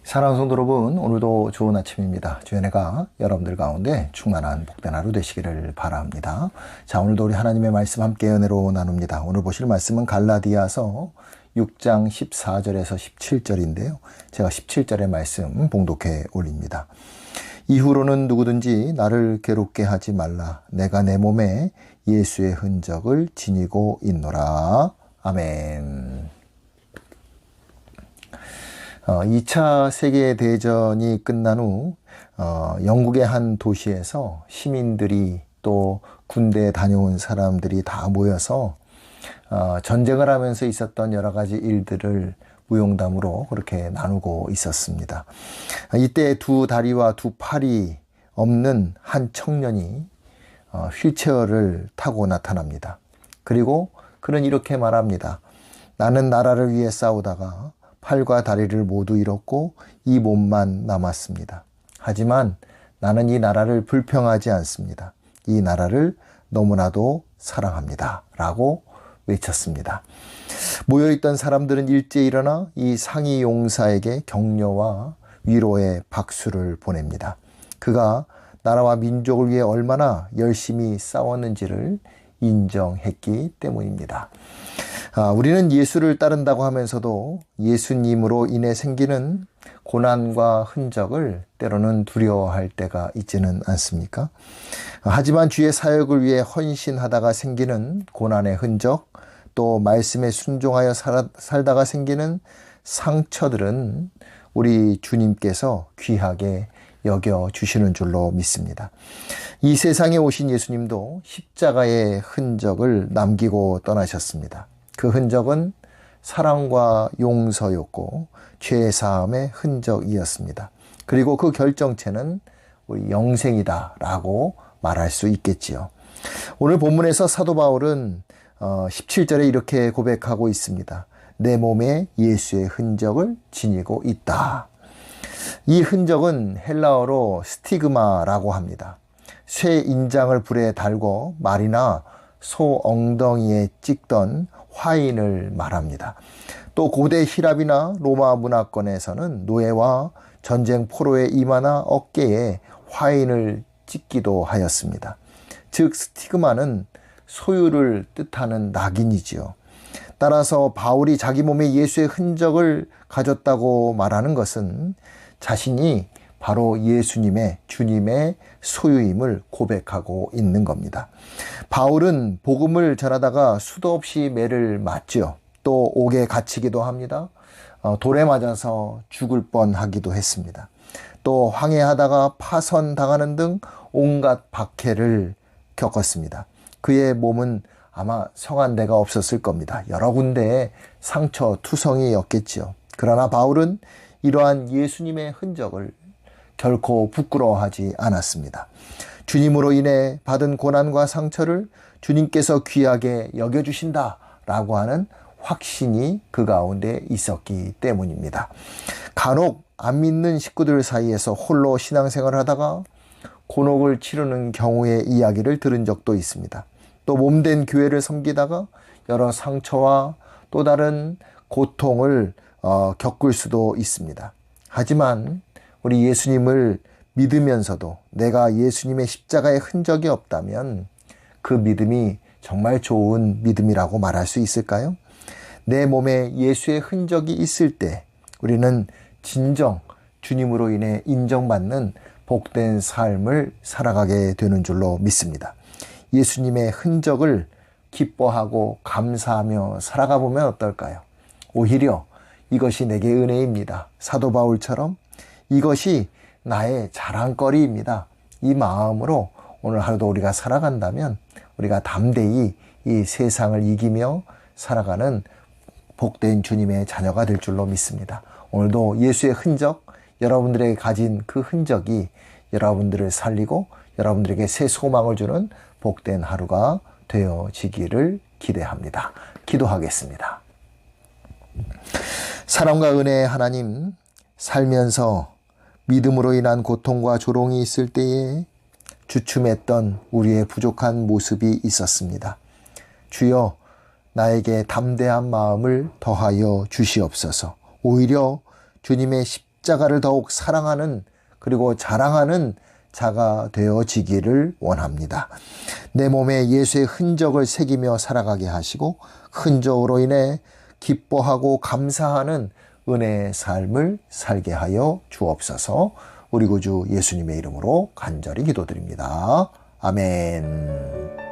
사랑하는 성도 여러분, 오늘도 좋은 아침입니다. 주연애가 여러분들 가운데 충만한 복된 하루 되시기를 바랍니다. 자, 오늘도 우리 하나님의 말씀 함께 은혜로 나눕니다. 오늘 보실 말씀은 갈라디아서 6장 14절에서 17절인데요. 제가 17절의 말씀 봉독해 올립니다. 이후로는 누구든지 나를 괴롭게 하지 말라. 내가 내 몸에 예수의 흔적을 지니고 있노라. 아멘. 2차 세계대전이 끝난 후 영국의 한 도시에서 시민들이 또 군대에 다녀온 사람들이 다 모여서 전쟁을 하면서 있었던 여러 가지 일들을 무용담으로 그렇게 나누고 있었습니다. 이때 두 다리와 두 팔이 없는 한 청년이 휠체어를 타고 나타납니다. 그리고 그는 이렇게 말합니다. 나는 나라를 위해 싸우다가 팔과 다리를 모두 잃었고 이 몸만 남았습니다. 하지만 나는 이 나라를 불평하지 않습니다. 이 나라를 너무나도 사랑합니다. 라고 외쳤습니다. 모여있던 사람들은 일제히 일어나 이 상위 용사에게 격려와 위로의 박수를 보냅니다. 그가 나라와 민족을 위해 얼마나 열심히 싸웠는지를 인정했기 때문입니다. 우리는 예수를 따른다고 하면서도 예수님으로 인해 생기는 고난과 흔적을 때로는 두려워할 때가 있지는 않습니까? 하지만 주의 사역을 위해 헌신하다가 생기는 고난의 흔적, 또 말씀에 순종하여 살다가 생기는 상처들은 우리 주님께서 귀하게 여겨주시는 줄로 믿습니다. 이 세상에 오신 예수님도 십자가의 흔적을 남기고 떠나셨습니다. 그 흔적은 사랑과 용서였고 죄 사함의 흔적이었습니다. 그리고 그 결정체는 우리 영생이다라고 말할 수 있겠지요. 오늘 본문에서 사도 바울은 17절에 이렇게 고백하고 있습니다. 내 몸에 예수의 흔적을 지니고 있다. 이 흔적은 헬라어로 스티그마라고 합니다. 쇠 인장을 불에 달고 말이나 소 엉덩이에 찍던 화인을 말합니다. 또 고대 히랍이나 로마 문화권에서는 노예와 전쟁 포로의 이마나 어깨에 화인을 찍기도 하였습니다. 즉 스티그마는 소유를 뜻하는 낙인이지요. 따라서 바울이 자기 몸에 예수의 흔적을 가졌다고 말하는 것은 자신이 바로 예수님의 주님의 소유임을 고백하고 있는 겁니다. 바울은 복음을 전하다가 수도 없이 매를 맞죠. 또 옥에 갇히기도 합니다. 돌에 맞아서 죽을 뻔하기도 했습니다. 또 항해하다가 파선당하는 등 온갖 박해를 겪었습니다. 그의 몸은 아마 성한 데가 없었을 겁니다. 여러 군데에 상처 투성이였겠지요. 그러나 바울은 이러한 예수님의 흔적을 결코 부끄러워하지 않았습니다. 주님으로 인해 받은 고난과 상처를 주님께서 귀하게 여겨주신다라고 하는 확신이 그 가운데 있었기 때문입니다. 간혹 안 믿는 식구들 사이에서 홀로 신앙생활을 하다가 곤혹을 치르는 경우의 이야기를 들은 적도 있습니다. 또 몸된 교회를 섬기다가 여러 상처와 또 다른 고통을 겪을 수도 있습니다. 하지만 우리 예수님을 믿으면서도 내가 예수님의 십자가의 흔적이 없다면 그 믿음이 정말 좋은 믿음이라고 말할 수 있을까요? 내 몸에 예수의 흔적이 있을 때 우리는 진정 주님으로 인해 인정받는 복된 삶을 살아가게 되는 줄로 믿습니다. 예수님의 흔적을 기뻐하고 감사하며 살아가 보면 어떨까요? 오히려 이것이 내게 은혜입니다. 사도 바울처럼 이것이 나의 자랑거리입니다. 이 마음으로 오늘 하루도 우리가 살아간다면 우리가 담대히 이 세상을 이기며 살아가는 복된 주님의 자녀가 될 줄로 믿습니다. 오늘도 예수의 흔적, 여러분들에게 가진 그 흔적이 여러분들을 살리고 여러분들에게 새 소망을 주는 복된 하루가 되어지기를 기대합니다. 기도하겠습니다. 사랑과 은혜의 하나님, 살면서 믿음으로 인한 고통과 조롱이 있을 때에 주춤했던 우리의 부족한 모습이 있었습니다. 주여, 나에게 담대한 마음을 더하여 주시옵소서. 오히려 주님의 십자가를 더욱 사랑하는 그리고 자랑하는 자가 되어지기를 원합니다. 내 몸에 예수의 흔적을 새기며 살아가게 하시고 흔적으로 인해 기뻐하고 감사하는 은혜의 삶을 살게 하여 주옵소서. 우리 구주 예수님의 이름으로 간절히 기도드립니다. 아멘.